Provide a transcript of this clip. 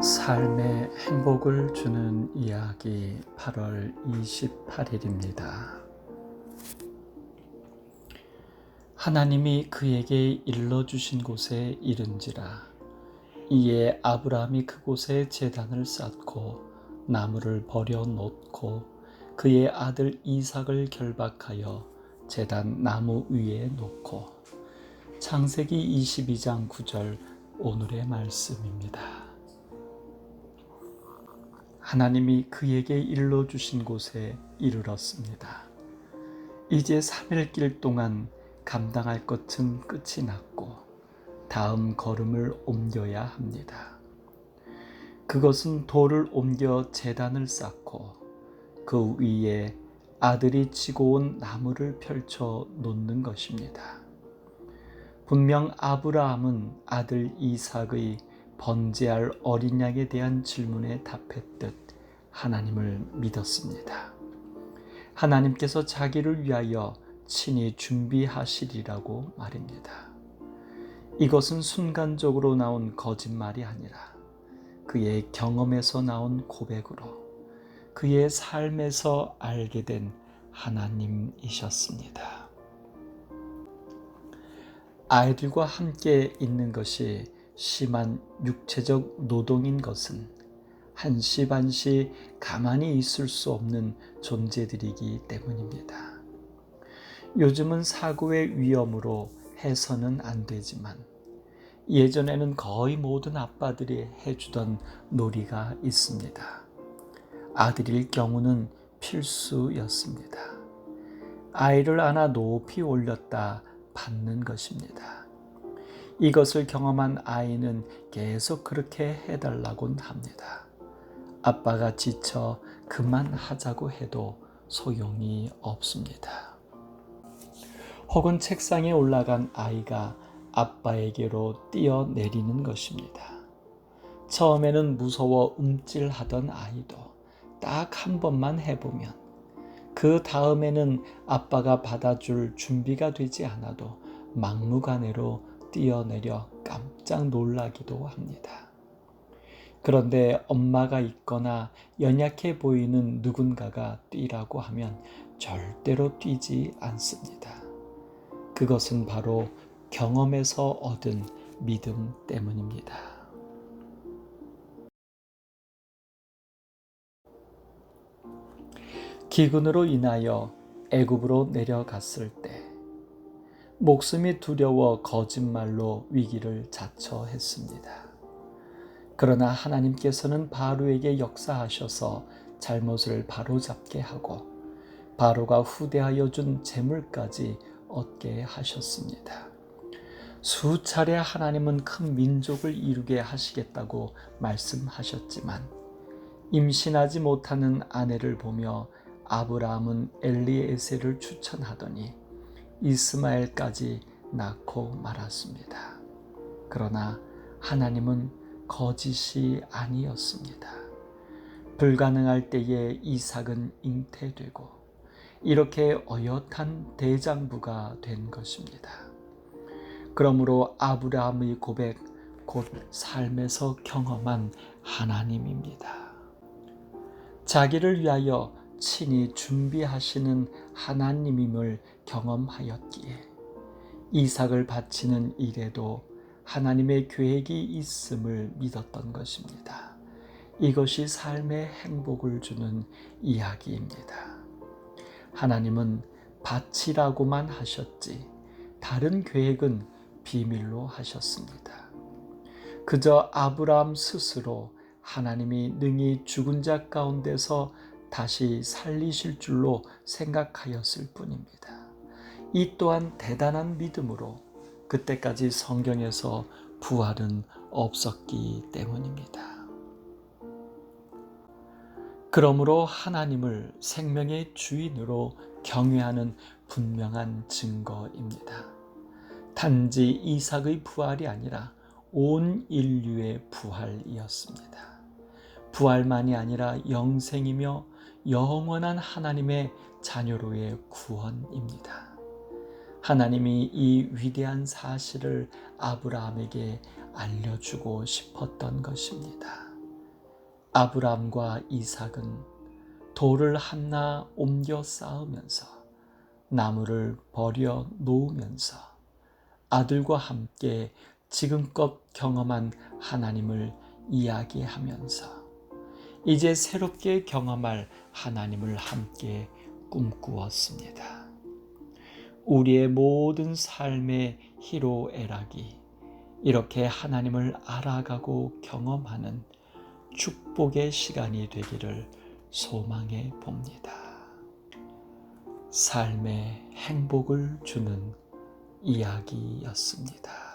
삶의 행복을 주는 이야기 8월 28일입니다. 하나님이 그에게 일러주신 곳에 이른지라. 이에 아브라함이 그곳에 제단을 쌓고 나무를 버려 놓고 그의 아들 이삭을 결박하여 제단 나무 위에 놓고. 창세기 22장 9절 오늘의 말씀입니다. 하나님이 그에게 일러주신 곳에 이르렀습니다. 이제 3일 길 동안 감당할 것은 끝이 났고 다음 걸음을 옮겨야 합니다. 그것은 돌을 옮겨 제단을 쌓고 그 위에 아들이 지고 온 나무를 펼쳐 놓는 것입니다. 분명 아브라함은 아들 이삭의 번제할 어린 양에 대한 질문에 답했듯 하나님을 믿었습니다. 하나님께서 자기를 위하여 친히 준비하시리라고 말입니다. 이것은 순간적으로 나온 거짓말이 아니라 그의 경험에서 나온 고백으로 그의 삶에서 알게 된 하나님이셨습니다. 아이들과 함께 있는 것이 심한 육체적 노동인 것은 한시 반시 가만히 있을 수 없는 존재들이기 때문입니다. 요즘은 사고의 위험으로 해서는 안 되지만 예전에는 거의 모든 아빠들이 해주던 놀이가 있습니다. 아들일 경우는 필수였습니다. 아이를 안아 높이 올렸다 받는 것입니다. 이것을 경험한 아이는 계속 그렇게 해달라곤 합니다. 아빠가 지쳐 그만하자고 해도 소용이 없습니다. 혹은 책상에 올라간 아이가 아빠에게로 뛰어내리는 것입니다. 처음에는 무서워 움찔하던 아이도 딱 한 번만 해보면 그 다음에는 아빠가 받아줄 준비가 되지 않아도 막무가내로 뛰어내려 깜짝 놀라기도 합니다. 그런데 엄마가 있거나 연약해 보이는 누군가가 뛰라고 하면 절대로 뛰지 않습니다. 그것은 바로 경험에서 얻은 믿음 때문입니다. 기근으로 인하여 애굽으로 내려갔을 때 목숨이 두려워 거짓말로 위기를 자처했습니다. 그러나 하나님께서는 바로에게 역사하셔서 잘못을 바로잡게 하고 바로가 후대하여 준 재물까지 얻게 하셨습니다. 수차례 하나님은 큰 민족을 이루게 하시겠다고 말씀하셨지만 임신하지 못하는 아내를 보며 아브라함은 엘리에셀을 추천하더니 이스마엘까지 낳고 말았습니다. 그러나 하나님은 거짓이 아니었습니다. 불가능할 때에 이삭은 잉태되고 이렇게 어엿한 대장부가 된 것입니다. 그러므로 아브라함의 고백, 곧 삶에서 경험한 하나님입니다. 자기를 위하여 친히 준비하시는 하나님임을 경험하였기에 이삭을 바치는 일에도 하나님의 계획이 있음을 믿었던 것입니다. 이것이 삶의 행복을 주는 이야기입니다. 하나님은 바치라고만 하셨지 다른 계획은 비밀로 하셨습니다. 그저 아브라함 스스로 하나님이 능히 죽은 자 가운데서 다시 살리실 줄로 생각하였을 뿐입니다. 이 또한 대단한 믿음으로 그때까지 성경에서 부활은 없었기 때문입니다. 그러므로 하나님을 생명의 주인으로 경외하는 분명한 증거입니다. 단지 이삭의 부활이 아니라 온 인류의 부활이었습니다. 부활만이 아니라 영생이며 영원한 하나님의 자녀로의 구원입니다. 하나님이 이 위대한 사실을 아브라함에게 알려주고 싶었던 것입니다. 아브람과 이삭은 돌을 하나 옮겨 쌓으면서 나무를 버려 놓으면서 아들과 함께 지금껏 경험한 하나님을 이야기하면서 이제 새롭게 경험할 하나님을 함께 꿈꾸었습니다. 우리의 모든 삶의 희로애락이 이렇게 하나님을 알아가고 경험하는 축복의 시간이 되기를 소망해 봅니다. 삶의 행복을 주는 이야기였습니다.